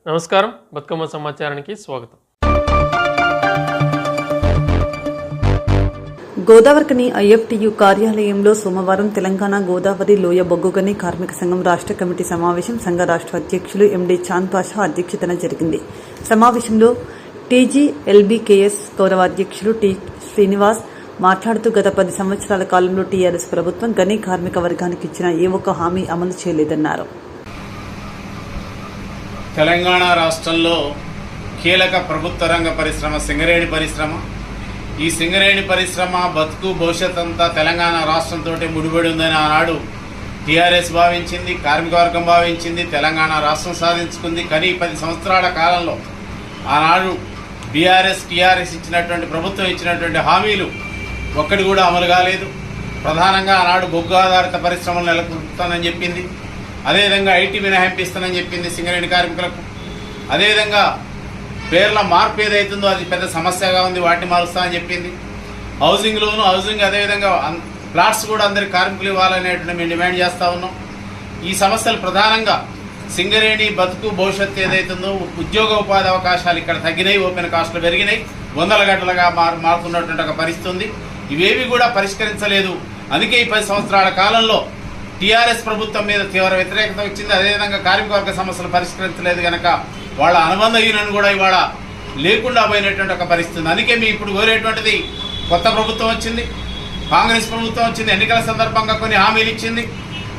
నమస్కారం. బతుకమ్మ సమాచారానికి స్వాగతం. గోదావరికని ఐఎఫ్టియు కార్యాలయంలో సోమవారం తెలంగాణ గోదావరి లోయ బొగ్గుగని కార్మిక సంఘం రాష్ట్ర కమిటీ సమావేశం సంఘ రాష్ట్ర అధ్యక్షులు ఎండి చాంద్ పాషా అధ్యక్షతన జరిగింది. సమావేశంలో టీజీఎల్బీకేఎస్ గౌరవ అధ్యక్షులు టి శ్రీనివాస్ మాట్లాడుతూ గత 10 సంవత్సరాల కాలంలో టీఆర్ఎస్ ప్రభుత్వం గని కార్మిక వర్గానికి ఇచ్చిన ఏ ఒక్క హామీ అమలు చేయలేదన్నారు. తెలంగాణ రాష్ట్రంలో కీలక ప్రభుత్వ రంగ పరిశ్రమ సింగరేణి పరిశ్రమ. ఈ సింగరేణి పరిశ్రమ బతుకు భవిష్యత్ అంతా తెలంగాణ రాష్ట్రంతో ముడిపడి ఉందని ఆనాడు టీఆర్ఎస్ భావించింది, కార్మిక వర్గం భావించింది. తెలంగాణ రాష్ట్రం సాధించుకుంది. కానీ 10 సంవత్సరాల కాలంలో ఆనాడు బీఆర్ఎస్ టీఆర్ఎస్ ఇచ్చినటువంటి ప్రభుత్వం ఇచ్చినటువంటి హామీలు ఒక్కటి కూడా అమలు కాలేదు. ప్రధానంగా ఆనాడు బొగ్గు ఆధారిత పరిశ్రమలు నెలకొల్పుతానని చెప్పింది. అదేవిధంగా ఐటీ మినహాయింపు ఇస్తానని చెప్పింది సింగరేణి కార్మికులకు. అదేవిధంగా పేర్ల మార్పు ఏదైతుందో అది పెద్ద సమస్యగా ఉంది, వాటిని మారుస్తామని చెప్పింది. హౌసింగ్ లోను, హౌసింగ్ అదేవిధంగా ప్లాట్స్ కూడా అందరికి కార్మికులు ఇవ్వాలనేటువంటి మేము డిమాండ్ చేస్తూ ఉన్నాం. ఈ సమస్యలు ప్రధానంగా సింగరేణి బతుకు భవిష్యత్తు ఏదైతుందో ఉద్యోగ ఉపాధి అవకాశాలు ఇక్కడ తగ్గినాయి, ఓపెన్ కాస్ట్లు పెరిగినాయి, వందల గంటలుగా మారుతున్నటువంటి ఒక పరిస్థితి ఉంది. ఇవేవి కూడా పరిష్కరించలేదు. అందుకే ఈ 10 సంవత్సరాల కాలంలో టీఆర్ఎస్ ప్రభుత్వం మీద తీవ్ర వ్యతిరేకత వచ్చింది. అదేవిధంగా కార్మిక వర్గ సమస్యలు పరిష్కరించలేదు కనుక వాళ్ళ అనుబంధ యూనియన్ కూడా ఇవాళ లేకుండా పోయినటువంటి ఒక పరిస్థితి. అందుకే మేము ఇప్పుడు కోరేటువంటిది, కొత్త ప్రభుత్వం వచ్చింది, కాంగ్రెస్ ప్రభుత్వం వచ్చింది, ఎన్నికల సందర్భంగా కొన్ని హామీలు ఇచ్చింది.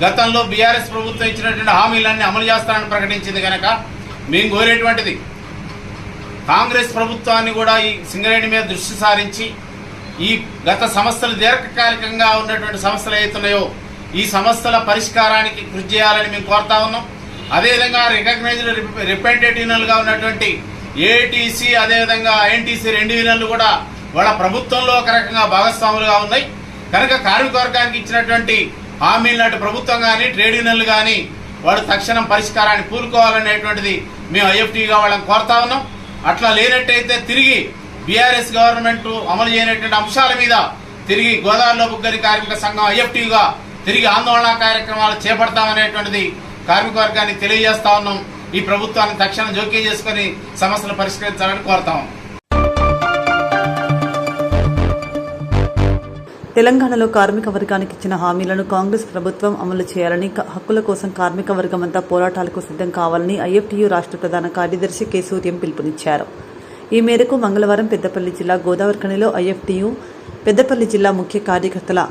గతంలో బీఆర్ఎస్ ప్రభుత్వం ఇచ్చినటువంటి హామీలన్నీ అమలు చేస్తానని ప్రకటించింది కనుక మేము కోరేటువంటిది, కాంగ్రెస్ ప్రభుత్వాన్ని కూడా ఈ సింగరేణి మీద దృష్టి సారించి ఈ గత సమస్యలు దీర్ఘకాలికంగా ఉన్నటువంటి సమస్యలు ఏవైతున్నాయో ఈ సమస్యల పరిష్కారానికి కృషి చేయాలని మేము కోరుతా ఉన్నాం. అదేవిధంగా రికగ్నైజ్డ్ రిప్రజెంటేటివ్ యూనియన్లుగా ఉన్నటువంటి ఏఐటీసీ అదేవిధంగా ఐఎన్టీసీ 2 యూనియన్లు కూడా వాళ్ళ ప్రభుత్వంలో ఒక రకంగా భాగస్వాములుగా ఉన్నాయి కనుక కార్మిక వర్గానికి ఇచ్చినటువంటి హామీలు నాటి ప్రభుత్వం కానీ ట్రేడ్ యూనియన్లు కానీ వాడు తక్షణం పరిష్కారాన్ని పూనుకోవాలనేటువంటిది మేము ఐఎఫ్టీగా వాళ్ళని కోరుతా ఉన్నాం. అట్లా లేనట్టయితే తిరిగి బీఆర్ఎస్ గవర్నమెంట్ అమలు చేయనటువంటి అంశాల మీద తిరిగి గోదావరిలో బొగ్గుగని కార్మిక సంఘం ఐఎఫ్టీగా తిరిగి ఆందోళన కార్యక్రమాలు చేపడతామనేటువంటిది కార్మిక వర్గాన్ని తెలియజేస్తా ఉన్నాం. ఈ ప్రభుత్వాన్ని తక్షణం జోక్యం చేసుకుని సమస్యలు పరిష్కరించాలని కోరుతాం. తెలంగాణలో కార్మిక వర్గానికి ఇచ్చిన హామీలను కాంగ్రెస్ ప్రభుత్వం అమలు చేయాలని, హక్కుల కోసం కార్మిక వర్గమంతా పోరాటాలకు సిద్ధం కావాలని ఐఎఫ్టియు రాష్ట్ర ప్రధాన కార్యదర్శి కె సూర్యం పిలుపునిచ్చారు. ఈ మేరకు మంగళవారం పెద్దపల్లి జిల్లా గోదావరిఖనిలో ఐఎఫ్టియు పెద్దపల్లి జిల్లా ముఖ్య కార్యకర్తల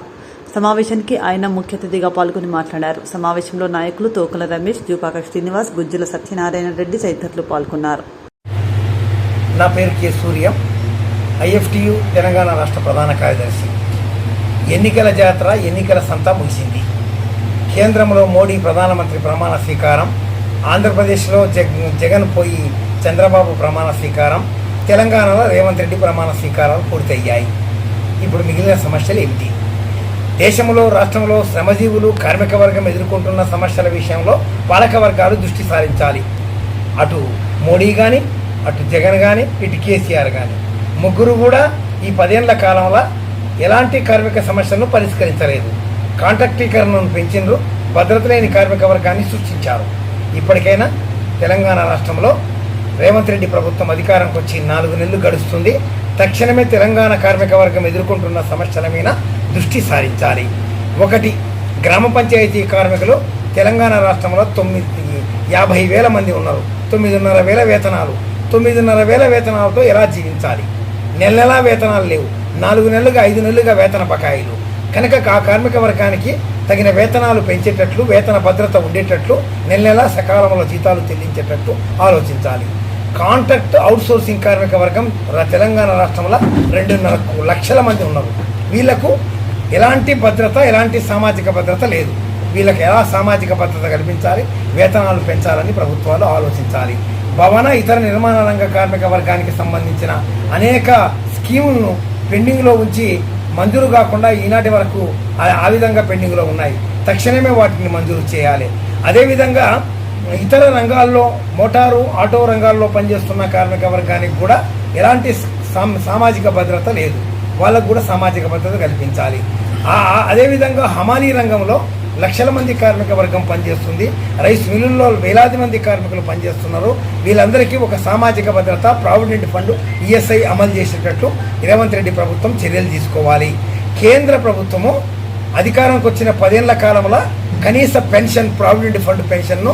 సమావేశానికి ఆయన ముఖ్య అతిథిగా పాల్గొని మాట్లాడారు. సమావేశంలో నాయకులు తోకల రమేష్, జూపాక శ్రీనివాస్, గుజ్జుల సత్యనారాయణ రెడ్డి తదితరులు పాల్గొన్నారు. నా పేరు కె సూర్యం, ఐఎఫ్టియు తెలంగాణ రాష్ట్ర ప్రధాన కార్యదర్శి. ఎన్నికల జాతర, ఎన్నికల సంత ముగిసింది. కేంద్రంలో మోడీ ప్రధానమంత్రి ప్రమాణ స్వీకారం, ఆంధ్రప్రదేశ్లో జగన్ పోయి చంద్రబాబు ప్రమాణ స్వీకారం, తెలంగాణలో రేవంత్ రెడ్డి ప్రమాణ స్వీకారాలు పూర్తయ్యాయి. ఇప్పుడు మిగిలిన సమస్యలు ఏమిటి? దేశంలో, రాష్ట్రంలో శ్రమజీవులు, కార్మిక వర్గం ఎదుర్కొంటున్న సమస్యల విషయంలో పాలక వర్గాలు దృష్టి సారించాలి. అటు మోడీ కానీ, అటు జగన్ కానీ, ఇటు కేసీఆర్ కానీ ముగ్గురు కూడా ఈ 10 ఏళ్ల కాలంలో ఎలాంటి కార్మిక సమస్యలను పరిష్కరించలేదు. కాంట్రాక్టీకరణను పెంచిండ్రు, భద్రత లేని కార్మిక వర్గాన్ని సృష్టించారు. ఇప్పటికైనా తెలంగాణ రాష్ట్రంలో రేవంత్ రెడ్డి ప్రభుత్వం అధికారంకి వచ్చి 4 నెలలు గడుస్తుంది. తక్షణమే తెలంగాణ కార్మిక వర్గం ఎదుర్కొంటున్న సమస్యల మీద దృష్టి సారించాలి. 1, గ్రామ పంచాయతీ కార్మికులు తెలంగాణ రాష్ట్రంలో 50,000 మంది ఉన్నారు. 9,500 వేతనాలు, 9,500 వేతనాలతో ఎలా జీవించాలి? నెలలా వేతనాలు లేవు. 4 నెలలుగా 5 నెలలుగా వేతన బకాయిలు. కనుక ఆ కార్మిక వర్గానికి తగిన వేతనాలు పెంచేటట్లు, వేతన భద్రత ఉండేటట్లు, నెల సకాలంలో జీతాలు చెల్లించేటట్లు ఆలోచించాలి. కాంట్రాక్ట్ అవుట్సోర్సింగ్ కార్మిక వర్గం తెలంగాణ రాష్ట్రంలో 2.5 లక్షల మంది ఉన్నారు. వీళ్లకు ఎలాంటి భద్రత, ఎలాంటి సామాజిక భద్రత లేదు. వీళ్ళకి ఎలా సామాజిక భద్రత కల్పించాలి, వేతనాలు పెంచాలని ప్రభుత్వాలు ఆలోచించాలి. భవన ఇతర నిర్మాణ రంగ కార్మిక వర్గానికి సంబంధించిన అనేక స్కీములను పెండింగ్లో ఉంచి మంజూరు కాకుండా ఈనాటి వరకు ఆ విధంగా పెండింగ్లో ఉన్నాయి. తక్షణమే వాటిని మంజూరు చేయాలి. అదేవిధంగా ఇతర రంగాల్లో, మోటారు, ఆటో రంగాల్లో పనిచేస్తున్న కార్మిక వర్గానికి కూడా ఎలాంటి సామాజిక భద్రత లేదు. వాళ్ళకు కూడా సామాజిక భద్రత కల్పించాలి. అదేవిధంగా హమాలీ రంగంలో లక్షల మంది కార్మిక వర్గం పనిచేస్తుంది. రైస్ మిల్లుల్లో వేలాది మంది కార్మికులు పనిచేస్తున్నారు. వీళ్ళందరికీ ఒక సామాజిక భద్రత, ప్రావిడెంట్ ఫండ్, ఈఎస్ఐ అమలు చేసేటట్లు రేవంత్ రెడ్డి ప్రభుత్వం చర్యలు తీసుకోవాలి. కేంద్ర ప్రభుత్వము అధికారంకి వచ్చిన 10 ఏళ్ల కాలంలో కనీస పెన్షన్, ప్రావిడెంట్ ఫండ్ పెన్షన్ను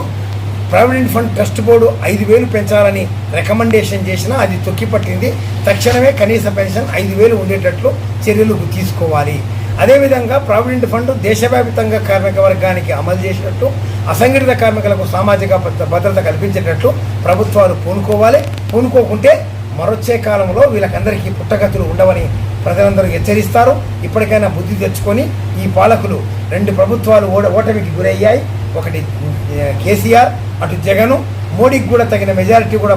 ప్రావిడెంట్ ఫండ్ ట్రస్ట్ బోర్డు 5,000 పెంచాలని రికమెండేషన్ చేసినా అది తొక్కిపట్టింది. తక్షణమే కనీస పెన్షన్ 5,000 ఉండేటట్లు చర్యలు తీసుకోవాలి. అదేవిధంగా ప్రావిడెంట్ ఫండ్ దేశవ్యాప్తంగా కార్మిక వర్గానికి అమలు చేసినట్టు, అసంఘటిత కార్మికులకు సామాజిక భద్రత కల్పించేటట్లు ప్రభుత్వాలు పూనుకోవాలి. పూనుకోకుంటే మరొచ్చే కాలంలో వీళ్ళకందరికీ పుట్టగతులు ఉండవని ప్రజలందరూ హెచ్చరిస్తారు. ఇప్పటికైనా బుద్ధి తెచ్చుకొని ఈ పాలకులు 2 ప్రభుత్వాలు ఓటమికి గురయ్యాయి. ఒకటి కేసీఆర్, అటు జగను, మోడీకి కూడా తగిన మెజారిటీ కూడా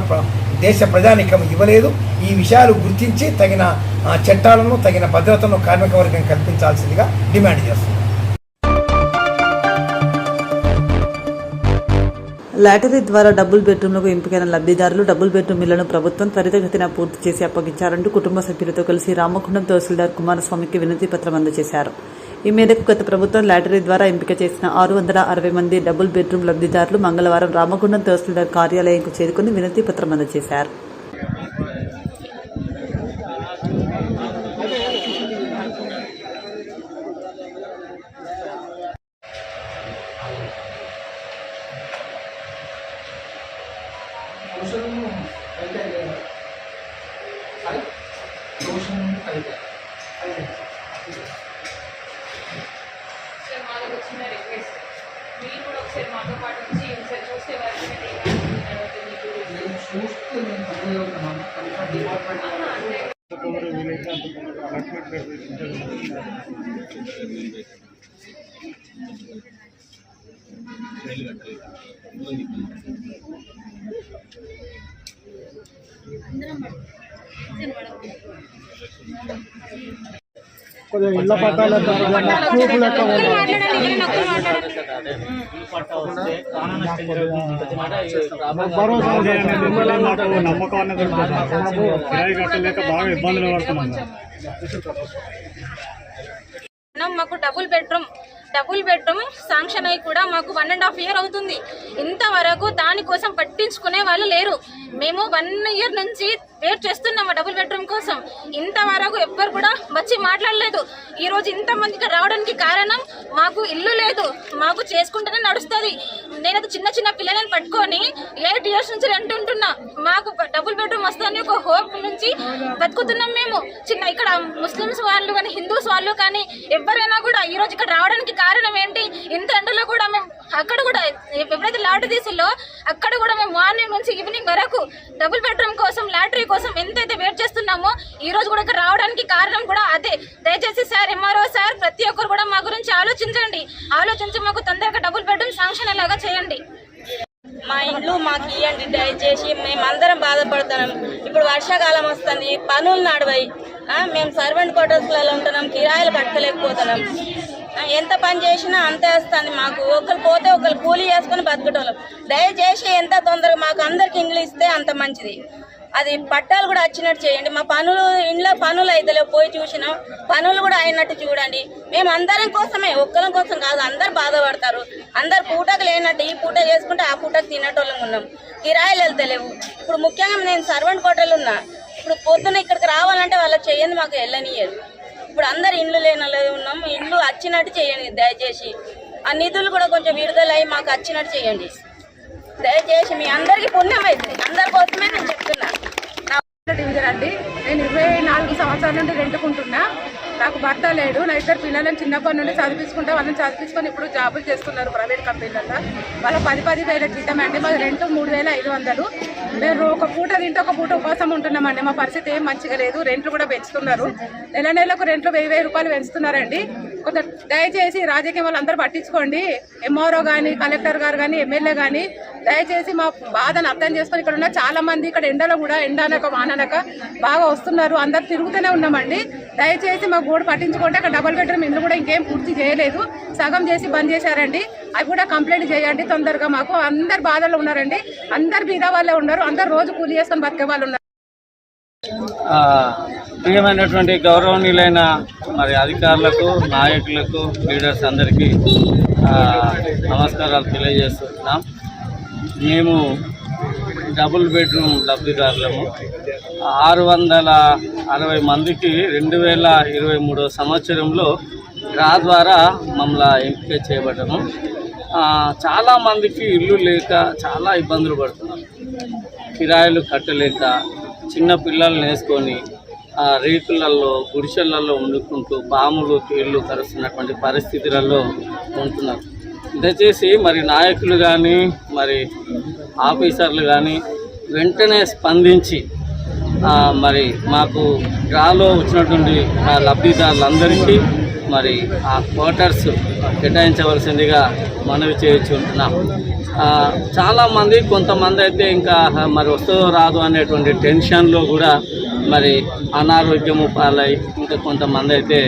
దేశ ప్రజానీకం ఇవ్వలేదు. ఈ విషయాలు గుర్తించి తగిన చట్టాలను, తగిన భద్రతను కార్మిక వర్గం కల్పించాల్సిందిగా డిమాండ్ చేస్తుంది. లాటరీ ద్వారా డబుల్ బెడ్రూమ్లకు ఎంపికైన లబ్ధిదారులు డబుల్ బెడ్రూమ్ ఇళ్లను ప్రభుత్వం త్వరితగతిన పూర్తి చేసి అప్పగించారంటూ కుటుంబ సభ్యులతో కలిసి రామగుండం తహసీల్దార్ కుమారస్వామికి వినతి పత్రం అందజేశారు. ఈ మేరకు గత ప్రభుత్వం లాటరీ ద్వారా ఎంపిక చేసిన 660 మంది డబుల్ బెడ్రూమ్ లబ్ధిదారులు మంగళవారం రామగుండం తహసీల్దార్ కార్యాలయంకు చేరుకుని వినతి పత్రం అందజేశారు. చిన్న రిక్వెస్ట్, మీరు కూడా ఒకసారి మాతో పాటు వచ్చి ఒకసారి చూస్తే వారికి కొద్దిగా ఇళ్ళ పట్టాల భరోసా నమ్మకం అనేది కట్టలేక బాగా ఇబ్బందులు పడుతున్నాం. మాకు డబుల్ బెడ్రూమ్ శాంక్షన్ అయ్యి కూడా మాకు 1.5 year అవుతుంది. ఇంతవరకు దానికోసం పట్టించుకునే వాళ్ళు లేరు. మేము 1 year నుంచి వెయిట్ చేస్తున్నాము డబుల్ బెడ్రూమ్ కోసం. ఇంతవరకు ఎవ్వరు కూడా వచ్చి మాట్లాడలేదు. ఈ రోజు ఇంతమందికి రావడానికి కారణం మాకు ఇల్లు లేదు, మాకు చేసుకుంటేనే నడుస్తుంది. నేనైతే చిన్న పిల్లలను పట్టుకొని 8 years నుంచి రెంట్ ఉంటున్నా. మాకు డబుల్ బెడ్రూమ్ వస్తుందని ఒక హోప్ నుంచి బతుకుతున్నాం మేము. ఇక్కడ ముస్లిమ్స్ వాళ్ళు కానీ, హిందూస్ వాళ్ళు కానీ ఎవరైనా కూడా ఈ రోజు ఇక్కడ రావడానికి కారణం ఏంటి? ఇంత ఎండలో కూడా మేము అక్కడ కూడా ఎప్పుడైతే లాటరీ తీసిల్లో అక్కడ కూడా మేము మార్నింగ్ నుంచి ఈవినింగ్ వరకు డబుల్ బెడ్రూమ్ కోసం, లాటరీ కోసం ఎంతైతే వెయిట్ చేస్తున్నామో ఈ రోజు కూడా ఇక్కడ రావడానికి కారణం కూడా అదే. దయచేసి సార్, ఎంఆర్ఓ సార్, ప్రతి ఒక్కరు కూడా మా గురించి ఆలోచించి మాకు తొందరగా డబుల్ బెడ్రూమ్ శాంక్షన్ అలాగా చేయండి. మా ఇండ్లు మాకు ఇవ్వండి దయచేసి. మేమందరం బాధపడుతున్నాం. ఇప్పుడు వర్షాకాలం వస్తుంది, పనులు నడవాయి. మేము సర్వెంట్ క్వార్టర్స్లలో ఉంటున్నాం, కిరాయిలు కట్టలేకపోతున్నాం. ఎంత పని చేసినా అంతే వస్తుంది మాకు. ఒకరు పోతే ఒకరు కూలీ చేసుకుని బతుకుటోళ్ళం. దయచేసి ఎంత తొందరగా మాకు అందరికి ఇండ్లు ఇస్తే అంత మంచిది. అది పట్టాలు కూడా వచ్చినట్టు చేయండి. మా ఇంట్లో పనులు అయితే పోయి చూసినాం, పనులు కూడా అయినట్టు చూడండి. మేము అందరం కోసమే, ఒక్కరి కోసం కాదు. అందరు బాధపడతారు. అందరు పూటకు లేనట్టు ఈ పూట చేసుకుంటే ఆ పూటకు తినేటోళ్ళం ఉన్నాం. కిరాయిలు వెళ్తలేవు. ఇప్పుడు ముఖ్యంగా నేను సర్వెంట్ కోటలు ఉన్నా. ఇప్పుడు పొద్దున్న ఇక్కడికి రావాలంటే వాళ్ళకి చెయ్యండి, మాకు వెళ్ళనియరు. ఇప్పుడు అందరు ఇండ్లు లేని ఉన్నాం. ఇండ్లు వచ్చినట్టు చేయండి దయచేసి. ఆ నిధులు కూడా కొంచెం విడుదలై మాకు వచ్చినట్టు చేయండి దయచేసి. మీ అందరికీ పుణ్యం అవుతుంది. అందరి కోసమే నేను చెప్తున్నా. అండి, నేను 24 సంవత్సరాల నుండి రెంటుకుంటున్నా. నాకు భర్త లేడు. నా 2 పిల్లలను చిన్నప్పటి నుండి చదివించుకుంటా. వాళ్ళని చదివించుకొని ఇప్పుడు జాబులు చేస్తున్నారు ప్రైవేట్ కంపెనీలలో. వాళ్ళ 10,000 జీతం అండి. మాది రెంట్ 3,500. మేము ఒక పూట తింటే ఒక పూట ఉపవాసం ఉంటున్నామండి. మా పరిస్థితి ఏం మంచిగా లేదు. రెంట్లు కూడా పెంచుతున్నారు. నెలకు రెంట్లు 1,000 రూపాయలు పెంచుతున్నారండి. కొంత దయచేసి రాజకీయ వాళ్ళు అందరూ పట్టించుకోండి. ఎంఆర్ఓ కానీ, కలెక్టర్ గారు కానీ, ఎమ్మెల్యే కానీ దయచేసి మా బాధను అర్థం చేసుకొని, ఇక్కడ ఉన్న చాలా మంది ఇక్కడ ఎండలో కూడా ఎండానక వాననక బాగా వస్తున్నారు. అందరు తిరుగుతూనే ఉన్నామండి. దయచేసి మా గోడు పట్టించుకుంటే అక్కడ డబుల్ బెడ్రూమ్ ఇల్లు కూడా ఇంకేం పూర్తి చేయలేదు, సగం చేసి బంద్ చేశారండి. అవి కూడా కంప్లైంట్ చేయండి తొందరగా. మాకు అందరు బాధల్లో ఉన్నారండి. అందరు బీద వాళ్ళే ఉన్నారు. అందరు రోజు కూలి చేసుకొని బతికే వాళ్ళు ఉన్నారు. ప్రియమైనటువంటి గౌరవనీయులైన మరి అధికారులకు, నాయకులకు, లీడర్స్ అందరికీ నమస్కారాలు తెలియజేస్తున్నాం. మేము డబుల్ బెడ్రూమ్ లబ్ధిదారులము. 660 మందికి 2023 సంవత్సరంలో డ్రా ద్వారా మమ్మల్ని ఎంపిక చేయబడ్డాము. చాలామందికి ఇల్లు లేక చాలా ఇబ్బందులు పడుతున్నాం. కిరాయిలు కట్టలేక చిన్న పిల్లల్ని వేసుకొని రేకులలో, గుడిసెలలో వండుకుంటూ పాములు, తేళ్ళు కరుస్తున్నటువంటి పరిస్థితులలో ఉంటున్నారు. దయచేసి మరి నాయకులు కానీ, మరి ఆఫీసర్లు కానీ వెంటనే స్పందించి మరి మాకు డ్రాలో వచ్చినటువంటి లబ్ధిదారులందరికీ మరి ఆ క్వార్టర్స్ కేటాయించవలసిందిగా మనవి చేయించుకుంటున్నాం. చాలామంది, కొంతమంది అయితే ఇంకా మరి వస్తుందో రాదు అనేటువంటి టెన్షన్లో కూడా మరి అనారోగ్యము పాలై ఇంకా కొంతమంది అయితే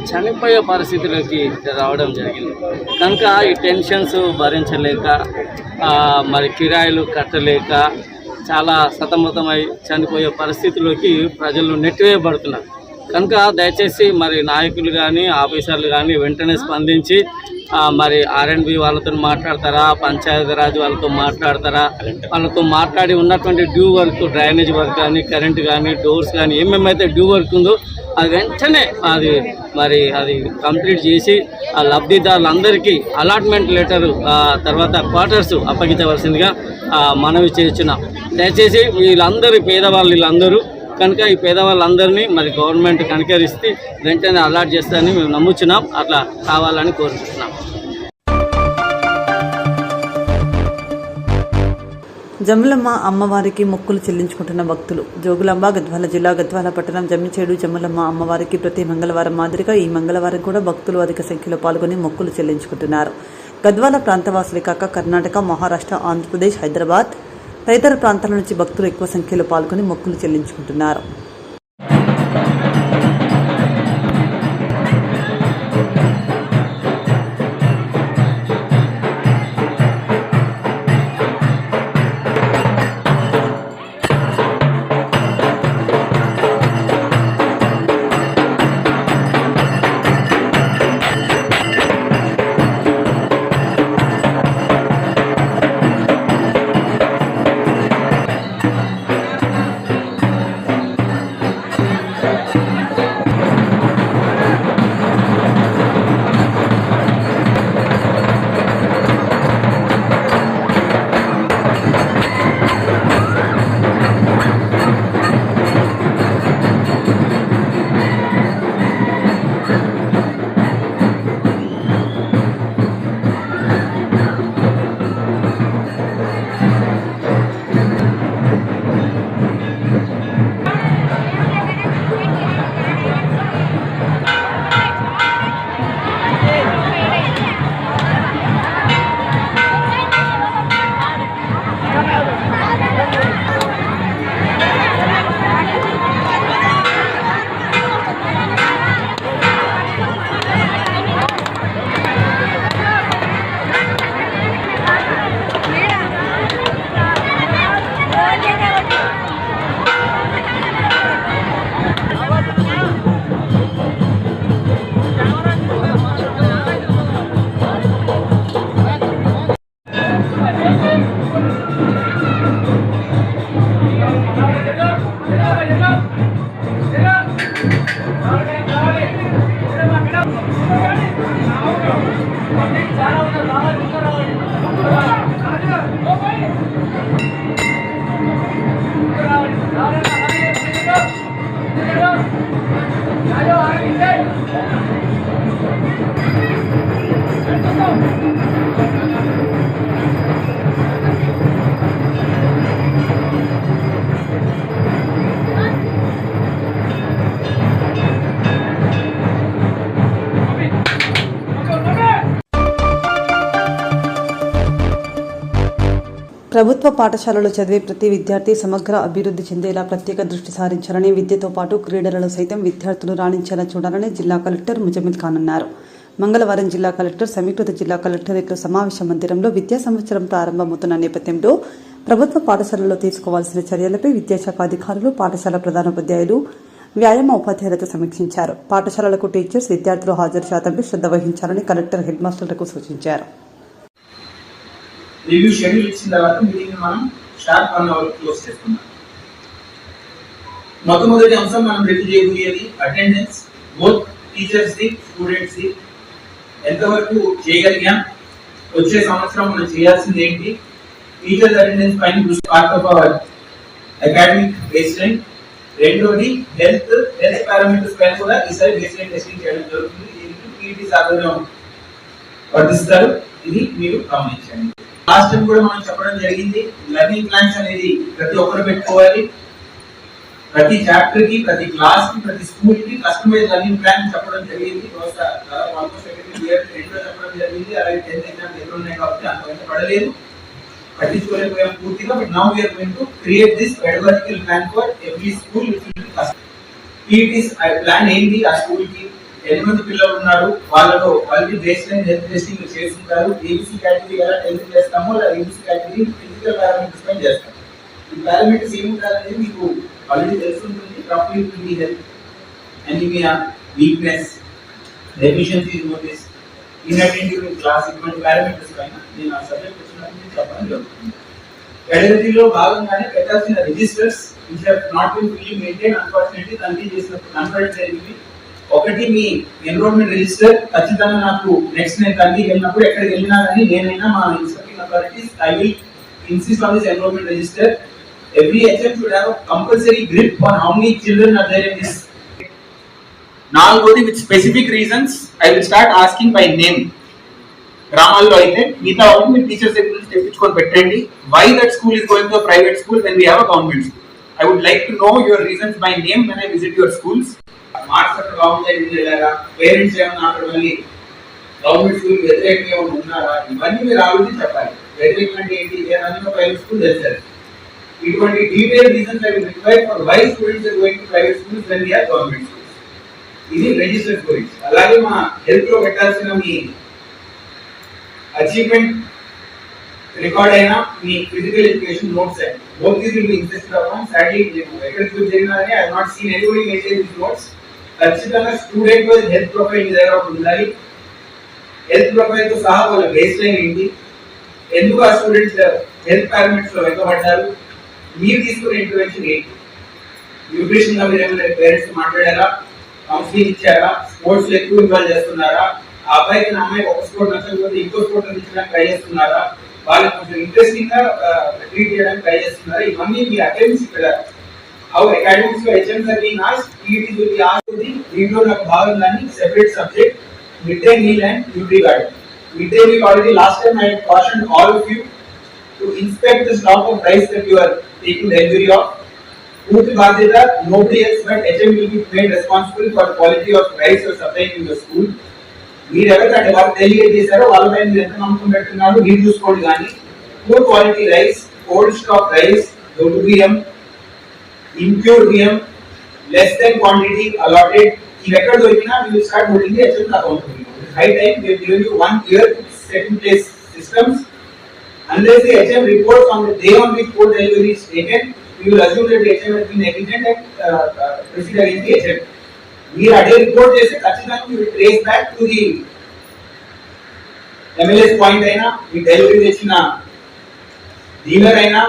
చనిపోయే పరిస్థితిలోకి రావడం జరిగింది. కనుక ఈ టెన్షన్స్ భరించలేక మరి కిరాయిలు కట్టలేక చాలా సతమతమై చనిపోయే పరిస్థితిలోకి ప్రజలు నెట్టివేయబడుతున్నారు. కనుక దయచేసి మరి నాయకులు కానీ, ఆఫీసర్లు కానీ వెంటనే స్పందించి మరి R&B వాళ్ళతో మాట్లాడతారా, పంచాయతీరాజ్ వాళ్ళతో మాట్లాడతారా, వాళ్ళతో మాట్లాడి ఉన్నటువంటి డ్యూ వర్క్, డ్రైనేజ్ వర్క్ కానీ, కరెంట్ కానీ, డోర్స్ కానీ ఏమేమైతే డ్యూ వర్క్ ఉందో అది వెంటనే అది కంప్లీట్ చేసి ఆ లబ్ధిదారులందరికీ అలాట్మెంట్ లెటర్ తర్వాత క్వార్టర్స్ అప్పగించవలసిందిగా మనవి చేస్తున్నాం. దయచేసి వీళ్ళందరూ కనుక ఈ పేదవాళ్ళందరినీ మరి గవర్నమెంట్ కనికరిస్తే వెంటనే అలాట్ చేస్తారని మేము నమ్ముచున్నాం. అట్లా కావాలని కోరుకుంటున్నాం. జమ్ములమ్మ అమ్మవారికి మొక్కులు చెల్లించుకుంటున్న భక్తులు. జోగులాంబ గద్వాల జిల్లా గద్వాల పట్టణం జమ్మిచేడు జమ్ములమ్మ అమ్మవారికి ప్రతి మంగళవారం మాదిరిగా ఈ మంగళవారం కూడా భక్తులు అధిక సంఖ్యలో పాల్గొని మొక్కులు చెల్లించుకుంటున్నారు. గద్వాల ప్రాంతవాసులే కాక కర్ణాటక, మహారాష్ట్ర, ఆంధ్రప్రదేశ్, హైదరాబాద్ తదితర ప్రాంతాల నుంచి భక్తులు ఎక్కువ సంఖ్యలో పాల్గొని మొక్కులు చెల్లించుకుంటున్నారు. ప్రభుత్వ పాఠశాలలో చదివే ప్రతి విద్యార్థి సమగ్ర అభివృద్ధి చెందేలా ప్రత్యేక దృష్టి సారించాలని, విద్యతో పాటు క్రీడలలో సైతం విద్యార్థులు రాణించేలా చూడాలని జిల్లా కలెక్టర్ ముజమిల్ ఖాన్ అన్నారు. మంగళవారం జిల్లా కలెక్టర్ సమీకృత జిల్లా కలెక్టరేట్లో సమావేశ మందిరంలో విద్యా సంవత్సరం ప్రారంభమవుతున్న నేపథ్యంలో ప్రభుత్వ పాఠశాలల్లో తీసుకోవాల్సిన చర్యలపై విద్యాశాఖ అధికారులు, పాఠశాల ప్రధానోపాధ్యాయులు, వ్యాయామ ఉపాధ్యాయులతో సమీక్షించారు. పాఠశాలలకు టీచర్స్, విద్యార్థులు హాజరు శాతంపై శ్రద్ధ వహించాలని కలెక్టర్ హెడ్ మాస్టర్లకు సూచించారు. రివ్యూ షెడ్యూల్ ఇచ్చిన తర్వాత మీటింగ్ మనం షార్ప్ 1 అవర్ క్లోజ్ చేసుకున్నాం. మొట్టమొదటి అంశం మనం రివ్యూ చేయబోయేది attendance, both teachers the, students the. ఎంతవరకు చేయగలిగాం, వచ్చే సంవత్సరం మనం చేయాల్సింది ఏంటి, టీచర్స్ అటెండెన్స్ పైన part of our academic base line. రెండోది హెల్త్ పారామీటర్స్ పైన కూడా ఈసారి బేస్ లైన్ టెస్టింగ్ చేయడం జరుగుతుంది. దీనికి పీఈటీ సాధనం వర్తిస్తారు, ఇది మీరు గమనించండి. లాస్ట్ టైం కూడా మనం చెప్పడం జరిగింది, లెర్నింగ్ ప్లాన్స్ అనేది ప్రతి ఒక్కరు పెట్టుకోవాలి. ప్రతి చాప్టర్ కి, ప్రతి క్లాస్ కి, ప్రతి స్కూల్ కి కస్టమైజ్ లెర్నింగ్ ప్లాన్ చెప్పడం జరిగింది. చెప్పడం జరిగింది. అలాగే 10th ఎగ్జామ్ ఎదురు ఉన్నాయి కాబట్టి అంత పడలేదు, పట్టించుకోలేకపోయాం పూర్తిగా. But now we are going to create this pedagogical plan for every school. PETs plan ఏంటి, ఆ స్కూల్ కి ఎంతమంది పిల్లలు ఉన్నారు, వాళ్ళలో already baseline health testing చేస్తుంటారు. ఏబీసీ కేటగిరీ ఎలా టెస్ట్ చేస్తామో అలా ఏబీసీ కేటగిరీ ఫిజికల్ పారామీటర్స్ పైన చేస్తాం. ఈ పారామీటర్స్ ఏముంటారనేది మీకు ఆల్రెడీ తెలుసుంటుంది. రఫ్లీ kidney health, anaemia, weakness, deficiencies notice, inattentive in class, ఇటువంటి పారామీటర్స్ పైన నేను ఆ సబ్జెక్ట్ వచ్చినప్పుడు చెప్పడం జరుగుతుంది. పెడగజీలో భాగంగానే పెట్టాల్సిన registers which have not been fully maintain, unfortunately తనిఖీ చేసినప్పుడు కనపడడం జరిగింది. ఒకటి మీ ఎన్రోల్మెంట్ రిజిస్టర్ ఖచ్చితంగా నాకు నెక్స్ట్ నేను తనిఖీకి వెళ్ళినప్పుడు ఎక్కడికి వెళ్ళినా కానీ నేనైనా మా inspecting authorities I will insist on this enrollment register. Every HM should have a compulsory grip on how many children are there in this. Nalgodi with specific reasons, I will start asking by name. Gramallo aithe meeta vallu mee teachers దగ్గర నుంచి తెప్పించుకొని పెట్టండి. Why that school is going to a private school when we have a government school? I would like to know your reasons by name when I visit your schools. Marks అక్కడ బాగుంటాయి వెళ్ళారా, parents ఏమన్నా అక్కడ మళ్ళీ government school వ్యతిరేకంగా ఏమైనా ఉన్నారా, ఇవన్నీ మీరు ఆలోచి చెప్పాలి. వ్యతిరేకం అంటే ఏంటి, ఏదైనా ప్రైవేట్ స్కూల్ తెలుస్తారు. ఇటువంటి detail reasons I will require for why students are going to private schools when we are government schools. ఇది రిజిస్టర్ గురించి. అలాగే మా హెల్త్ లో పెట్టాల్సిన మీ అచీవ్మెంట్ రికార్డ్ అయినా మీ ఫిజికల్ ఎడ్యుకేషన్ నోట్స్ అయినా both these will be insisted upon. Sadly ఎక్కడ జరిగినారని I have not seen anybody maintain this notes. ఖచ్చితంగా స్టూడెంట్ వైజ్ హెల్త్ ప్రొఫైల్ మీ దగ్గర ఒకటి ఉండాలి. హెల్త్ ప్రొఫైల్ తో సహా వాళ్ళ బేస్ లైన్ ఏంటి, ఎందుకు ఆ స్టూడెంట్స్ హెల్త్ పారామీటర్స్ లో వెనుకబడ్డారు, మీరు తీసుకునే ఇంటర్వెన్షన్ ఏంటి, న్యూట్రిషన్ గా మీరు ఏమైనా పేరెంట్స్ మాట్లాడారా, కౌన్సిలింగ్ ఇచ్చారా, స్పోర్ట్స్ లో ఎక్కువ ఇన్వాల్వ్ చేస్తున్నారా, ఆ అబ్బాయికి నా అమ్మాయికి ఒక స్పోర్ట్ నచ్చకపోతే ఇంకో స్పోర్ట్ అందించడానికి ట్రై చేస్తున్నారా, వాళ్ళకి కొంచెం ఇంట్రెస్టింగ్ గా ట్రీట్ చేయడానికి ట్రై చేస్తున్నారా, ఇవన్నీ మీ అటెంప్ట్స్ ఇక్కడ. హౌ అకాడమిక్స్ లో HMs are being asked, PETs will be asked. దీంట్లో నాకు భాగంగానే separate subject mid day meal and nutri garden. Midday meal already last time I had cautioned all of you to inspect the stock of rice that you are taking delivery of. Purti Badhita, nobody else but HM will be made responsible for the quality of rice you are supplying in the school. మీరు ఎవరైతే వాళ్ళు delegate చేశారో వాళ్ళపై మీరు ఎంత నమ్మకం పెట్టుకున్నారు మీరు చూసుకోండి. కానీ poor quality rice, old stock rice, దొడ్డు బియ్యం, ఇంప్యూర్ బియ్యం, లెస్ దెన్ క్వాంటిటీ అలాటెడ్, ఇవి ఎక్కడ దొరికినా we will start holding the HM accountable. High time we have given you 1 year to set in place systems. Unless the HM reports on the day on which food delivery is taken, we will assume that the HM has been negligent and proceed against the HM. We are a report chese ఖచ్చితంగా we will trace back to the MLS point అయినా, మీ delivery తెచ్చిన dealer అయినా,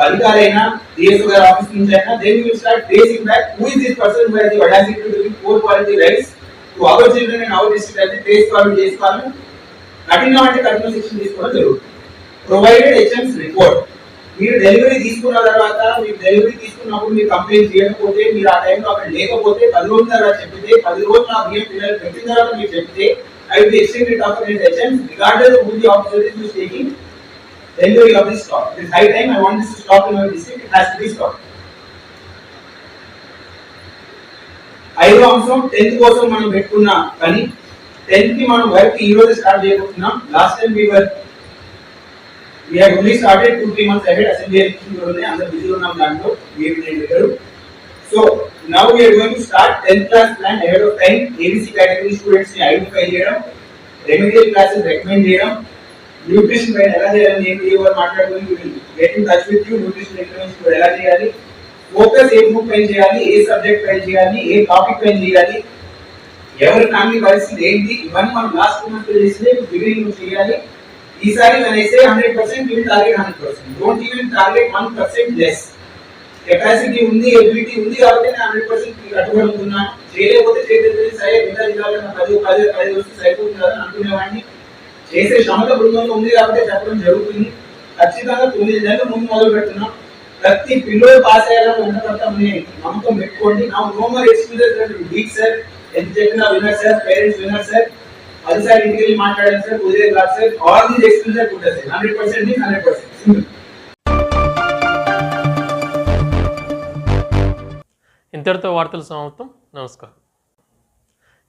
అధికారి అయినా, DSO గారి office నుంచి అయినా, then we will start tracing back who is this person who has the audacity to give poor quality rice to our children in our district as a trace forward చేసుకోవాలని కఠినంగా అంటే కఠిన శిక్షణ తీసుకోవడం జరుగుతుంది. Provided HMs report. మీరు delivery తీసుకున్న తర్వాత మీరు డెలివరీ తీసుకున్నప్పుడు మీరు కంప్లైంట్ చేయకపోతే, మీరు ఆ టైంలో అక్కడ లేకపోతే, 10 రోజుల తర్వాత చెప్పితే, 10 రోజులు నా బియ్యం పిల్లలు పెట్టిన తర్వాత మీరు చెప్తే, I will extend it of HMs regarded of who the officer is taking delivery of this stock. This high time I want this to stop in our district. It has to be stopped. ఐదో అంశం 10th కోసం మనం పెట్టుకున్న పని. 10th కి మనం work ఈ రోజు స్టార్ట్ చేయబోతున్నాం. Last time we had only started 2-3 months ahead. Assembly election కూడా అందరూ బిజీ ఉన్నాం దాంట్లో, మీరు నేను దగ్గర. So now we are going to start 10th class plan ahead of time. ABC category students ని ఐడెంటిఫై చేయడం, రెమెడియల్ క్లాసెస్ రికమెండ్ చేయడం, న్యూట్రిషన్ పైన ఎలా చేయాలని నేను ఎవరు మాట్లాడుకుని get in touch with you. Nutrition intervention ఎలా చేయాలి, ఫోకస్ ఏ బుక్ పైన చేయాలి, ఏ సబ్జెక్ట్ పైన చేయాలి, ఏ టాపిక్ పైన చేయాలి, ఎవరి ఫ్యామిలీ పరిస్థితి ఏంటి, ఇవన్నీ మనం లాస్ట్ మంత్ చేస్తే బిగినింగ్ చేయాలి. ఈసారి నేను అయితే 100% will target 100%. Don't even target 1% less. Capacity ఉంది, ఎబిలిటీ ఉంది కాబట్టి నేను 100% కట్టుబడుతున్నాను. చేయలేకపోతే చేయలేదు సరే, మిగతా జిల్లాలో 10 వస్తే సరిపోతుంది కదా అనుకునేవాడిని. చేసే క్షమత బృందంలో ఉంది కాబట్టి చెప్పడం జరుగుతుంది. ఖచ్చితంగా 9 నెలల ముందు మొదలు పెడుతున్నాం. ప్రతి పిల్లలు పాస్ అయ్యాలని వెంటపడతామని నమ్మకం పెట్టుకోండి. నా no more excuses week sir, ఎంత చెప్పినా వినర్ సార్, పేరెంట్స్ వినర్ సార్, 10 సార్లు ఇంటికి వెళ్ళి మాట్లాడాను సార్, ఉదయం కాదు సార్, ఆల్ దీస్ ఎక్స్క్యూజెస్ ఉంటాయి సార్. 100% 100% సింపుల్. ఇంతటితో వార్తలు సమాప్తం. నమస్కారం.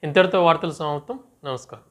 ఇంతటితో వార్తలు సమాప్తం. నమస్కారం.